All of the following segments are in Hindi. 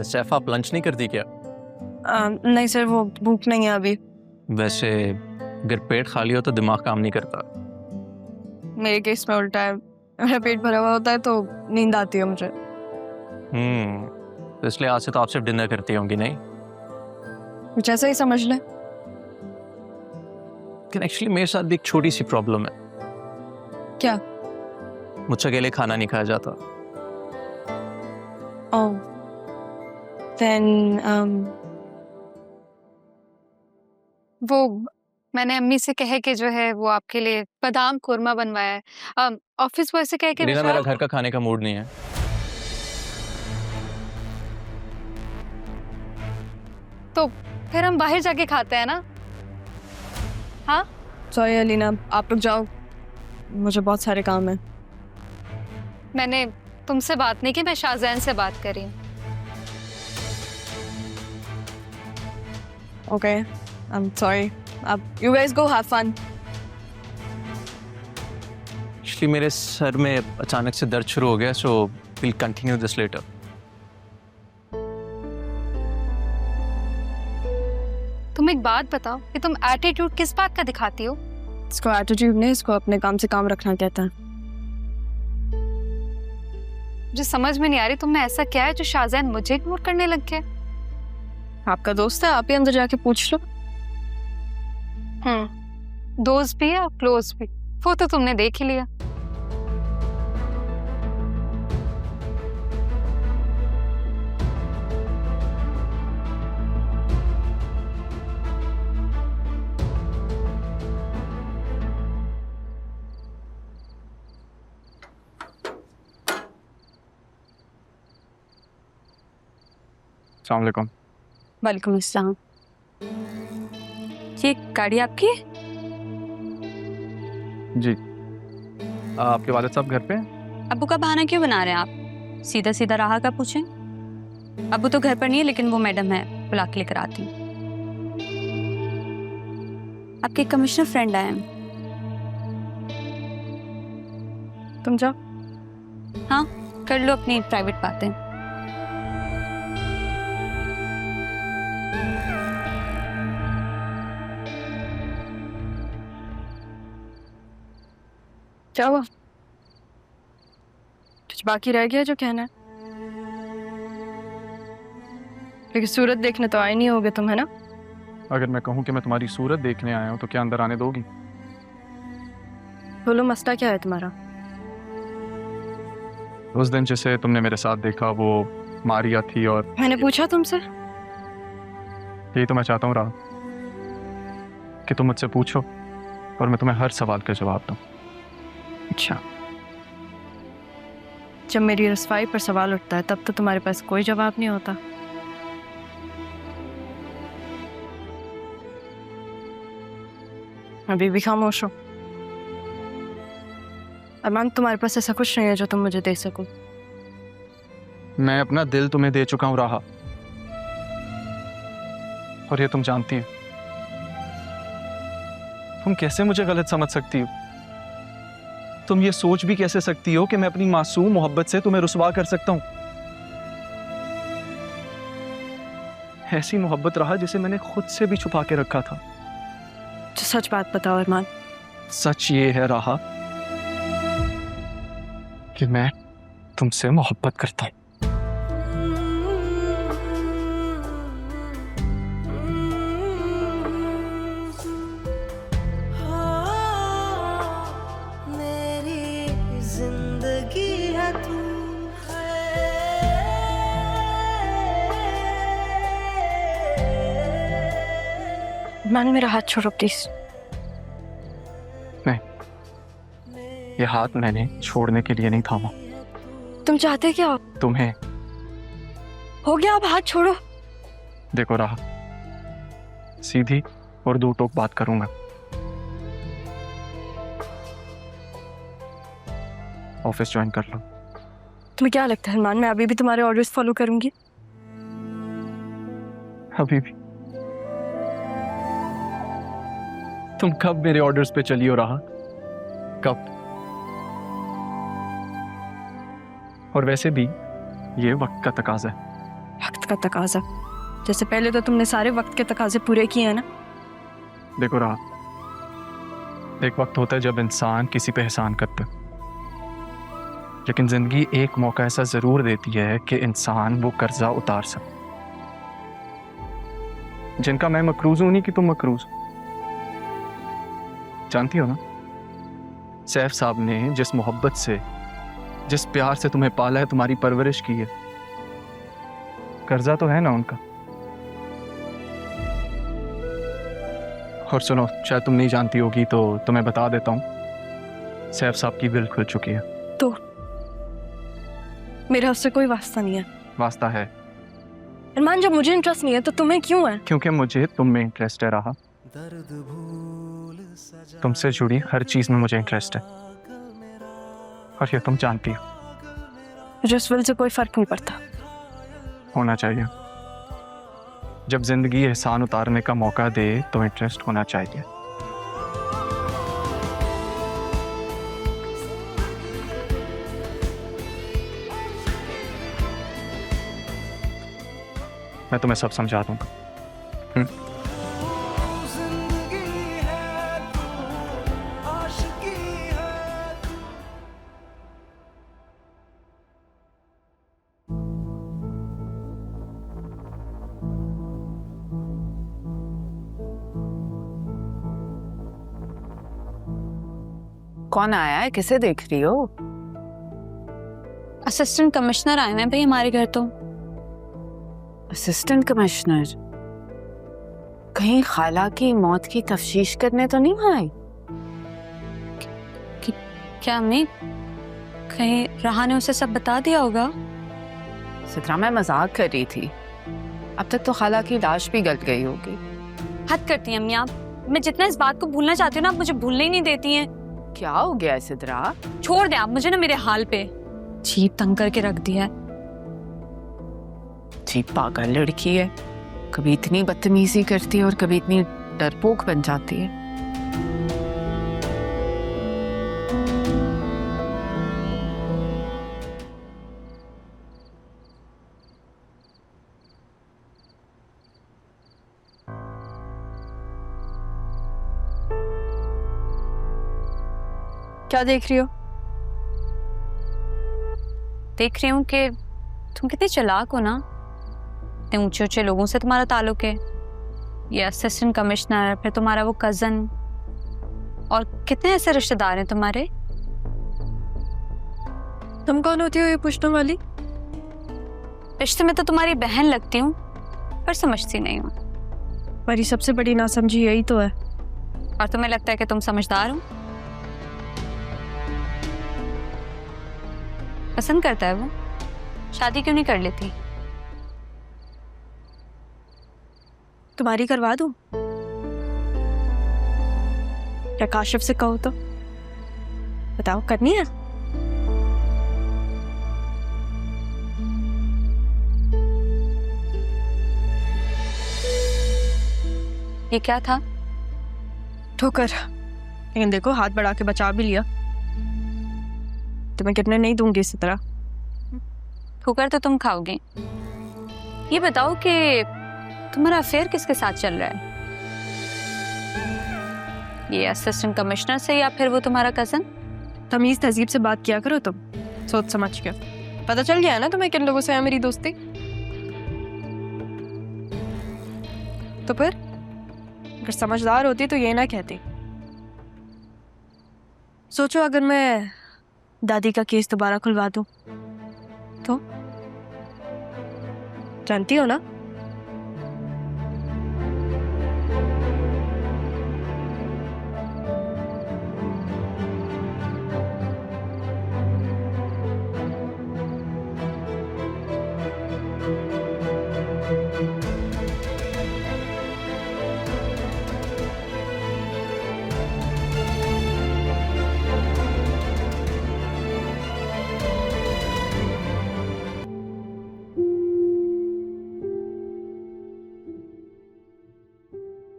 सैफ, आप लंच नहीं करती क्या? नहीं सर, वो भूख नहीं है अभी। वैसे अगर पेट खाली हो तो दिमाग काम नहीं करता। मेरे केस में उल्टा है, मेरा पेट भरा हुआ होता है तो नींद आती है मुझे। तो इसलिए आज से तो आप सिर्फ डिनर करती होंगी, नहीं? कुछ ऐसा ही समझ ले। लेकिन एक्चुअली मेरे साथ भी एक छोटी सी प्रॉब्लम है। क्या? मुझसे अकेले खाना नहीं खाया जाता। ओह, देन वो मैंने अम्मी से कहे कि जो है वो आपके लिए बादाम कोरमा बनवाया है। ऑफिस बॉय से कह के रीना, भिजवा। मेरा घर का खाने का मूड नहीं है। तो फिर हम बाहर जाके खाते हैं ना? हाँ, सॉरी अलीना, आप लोग जाओ, मुझे बहुत सारे काम है। मैंने तुमसे बात नहीं की, मैं शाहजैन से बात कर रही हूँ। Okay, I am sorry. अब you guys go have fun. Actually मेरे सर में अचानक से दर्द शुरू हो गया, so will continue this letter. तुम एक बात बताओ कि तुम एटीट्यूड किस बात का दिखाती हो? इसको एटीट्यूड नहीं, इसको अपने काम से काम रखना कहता है। मुझे समझ में नहीं आ रही तुम में ऐसा क्या है जो शाहजैन मुझे इग्नोर करने लग गया। आपका दोस्त है, आप ही अंदर जाके पूछ लो। दोस्त भी है और क्लोज भी, वो तो तुमने देख ही लिया। अस्सलाम वालेकुम। वालेकुम अस्सलाम। ये गाड़ी आपकी है? जी, आपके वालिद साहब घर पे हैं? अब्बू का बहाना क्यों बना रहे हैं आप? सीधा सीधा राह का पूछें। अब्बू तो घर पर नहीं है, लेकिन वो मैडम है, बुला के लेकर आती हूँ। आपके कमिश्नर फ्रेंड आए हैं। तुम जाओ। हाँ, कर लो अपनी प्राइवेट बातें। क्या हुआ? कुछ बाकी रह गया जो कहना है? लेकिन सूरत देखने तो आए नहीं होगे तुम, है ना? अगर मैं कहूँ कि मैं तुम्हारी सूरत देखने आया हूँ तो क्या अंदर आने दोगी? बोलो, मसला क्या है तुम्हारा? उस दिन जिसे तुमने मेरे साथ देखा वो मारिया थी, और मैंने पूछा तुमसे? यही तो मैं चाहता हूँ राह, कि तुम मुझसे पूछो और मैं तुम्हें हर सवाल का जवाब दूँ। अच्छा, जब मेरी रसवाई पर सवाल उठता है तब तो तुम्हारे पास कोई जवाब नहीं होता। अभी भी खामोश हो। अरमान, तुम्हारे पास ऐसा कुछ नहीं है जो तुम मुझे दे सको। मैं अपना दिल तुम्हें दे चुका हूँ राह, और ये तुम जानती हो। तुम कैसे मुझे गलत समझ सकती हो? तुम ये सोच भी कैसे सकती हो कि मैं अपनी मासूम मोहब्बत से तुम्हें रुसवा कर सकता हूं? ऐसी मोहब्बत रहा जिसे मैंने खुद से भी छुपा के रखा था। तो सच बात बताओ अरमान। सच ये है राहा कि मैं तुमसे मोहब्बत करता हूं। अरमान, मेरा हाथ छोड़ो प्लीज। नहीं, ये हाथ मैंने छोड़ने के लिए नहीं थामा। तुम चाहते क्या हो? तुम्हें। हो गया, अब हाथ छोड़ो। देखो राहा, सीधी और दो टोक बात करूंगा। ऑफिस ज्वाइन कर लो। तुम्हें क्या लगता है अरमान, मैं अभी भी तुम्हारे ऑर्डर्स फॉलो करूंगी? अभी भी? तुम कब मेरे ऑर्डर्स पे चली हो राहा? कब? और वैसे भी ये वक्त का तकाजा है। वक्त का तकाजा? जैसे पहले तो तुमने सारे वक्त के तकाजे पूरे किए हैं ना। देखो राह, एक वक्त होता है जब इंसान किसी पे एहसान करता है, लेकिन जिंदगी एक मौका ऐसा जरूर देती है कि इंसान वो कर्जा उतार सके। जिनका मैं मकरूज हूं उन्हीं की तुम मकरूज हो। जानती हो ना, सैफ साहब ने जिस मोहब्बत से, जिस प्यार से तुम्हें पाला है, तुम्हारी परवरिश की है, कर्जा तो है ना उनका। और सुनो, शायद तुम नहीं जानती होगी तो तुम्हें बता देता हूँ, सैफ साहब की बिल खुल चुकी है। तो मेरा उससे कोई वास्ता नहीं है। वास्ता है। अरमान, जब मुझे इंटरेस्ट नहीं है तो तुम्हें क्यों है? क्योंकि मुझे तुम में इंटरेस्ट है रहा। तुमसे जुड़ी हर चीज में मुझे इंटरेस्ट है, और ये तुम जानती हो। मुझे उस विल से कोई फर्क नहीं पड़ता। होना चाहिए। जब जिंदगी एहसान उतारने का मौका दे तो इंटरेस्ट होना चाहिए। मैं तुम्हें सब समझा दूंगा। कौन आया है? किसे देख रही हो? असिस्टेंट कमिश्नर आए हैं भाई हमारे घर तो। Assistant commissioner? कहीं खाला की मौत की तफ्तीश करने तो नहीं आए? क्या अम्मी, कहीं राहा ने उसे सब बता दिया होगा? सिद्रा, मैं मजाक कर रही थी। अब तक तो खाला की लाश भी गल गई होगी। हद करती हैं अम्मी आप। मैं जितना इस बात को भूलना चाहती हूँ ना, आप मुझे भूलने ही नहीं देती हैं। क्या हो गया है सिद्रा? छोड़ दे आप मुझे ना मेरे हाल पे। जीप तंग करके रख दिया है। जी, पागल लड़की है। कभी इतनी बदतमीजी करती है और कभी इतनी डरपोक बन जाती है। क्या देख रही हो? देख रही हूँ कि तुम कितने चालाक हो ना। इतने ऊंचे ऊंचे लोगों से तुम्हारा ताल्लुक है। ये असिस्टेंट कमिश्नर, फिर तुम्हारा वो कजन, और कितने ऐसे रिश्तेदार हैं तुम्हारे। तुम कौन होती हो ये पूछने वाली? रिश्ते में तो तुम्हारी बहन लगती हूँ, पर समझती नहीं हूँ। मेरी सबसे बड़ी नासमझी यही तो है। और तुम्हें लगता है कि तुम समझदार हो। पसंद करता है वो, शादी क्यों नहीं कर लेती? तुम्हारी करवा दूं? या काशिफ से कहो तो? बताओ, करनी है? ये क्या था? ठोकर। लेकिन देखो, हाथ बढ़ा के बचा भी लिया। तुम्हें गिरने नहीं दूंगी इसी तरह। ठोकर तो तुम खाओगे। ये बताओ कि तुम्हारा अफेयर किसके साथ चल रहा है? ये असिस्टेंट कमिश्नर से या फिर वो तुम्हारा कजन? तमीज तहजीब से बात किया करो तुम, सोच समझ के। पता चल गया है ना तुम्हें किन लोगों से है मेरी दोस्ती। तो फिर अगर समझदार होती तो ये ना कहती। सोचो, अगर मैं दादी का केस दोबारा खुलवा दूं तो? जानती हो ना?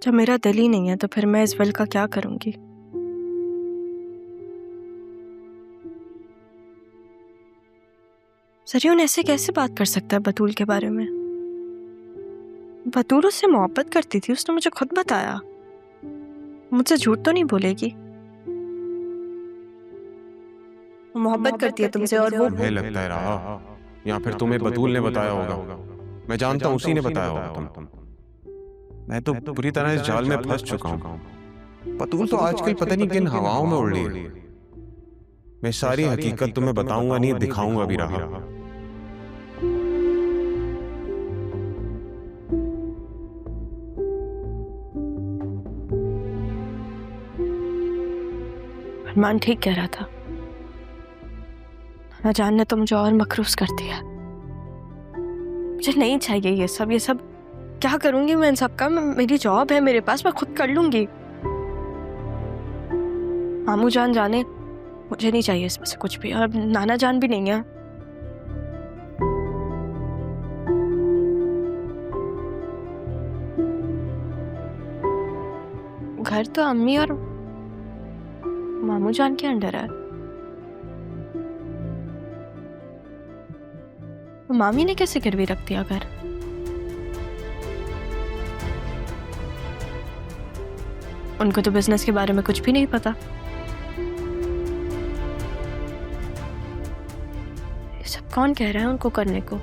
जब मेरा दिल ही नहीं है तो फिर मैं इस विल का क्या करूंगी? सरियन ऐसे कैसे बात कर सकता है बतूल के बारे में? बतूल उससे मोहब्बत करती थी, उसने मुझे खुद बताया। मुझसे झूठ तो नहीं बोलेगी। मोहब्बत करती है तुमसे और वो तुम्हें लगता है रहा, या फिर तुम्हें बतूल ने बताया होगा। मैं जानता हूँ उसी ने बताया होगा तुम। मैं तो पूरी तरह इस जाल में फंस चुका हूँ। बतूल तो आजकल पता नहीं किन हवाओं में उड़ रही है। मैं सारी हकीकत तुम्हें बताऊंगा नहीं, दिखाऊंगा भी रहा। अरमान ठीक कह रहा था। न जानने तो मुझे और मकरूज कर दिया। मुझे नहीं चाहिए ये सब। क्या करूंगी मैं इन सब का? मेरी जॉब है मेरे पास, मैं खुद कर लूंगी। मामू जान जाने, मुझे नहीं चाहिए इसमें से कुछ भी। और नाना जान भी नहीं है। घर तो अम्मी और मामू जान के अंडर है। मामी ने कैसे गिरवी रख दिया घर? उनको तो बिजनेस के बारे में कुछ भी नहीं पता। ये सब कौन कह रहा है उनको करने को?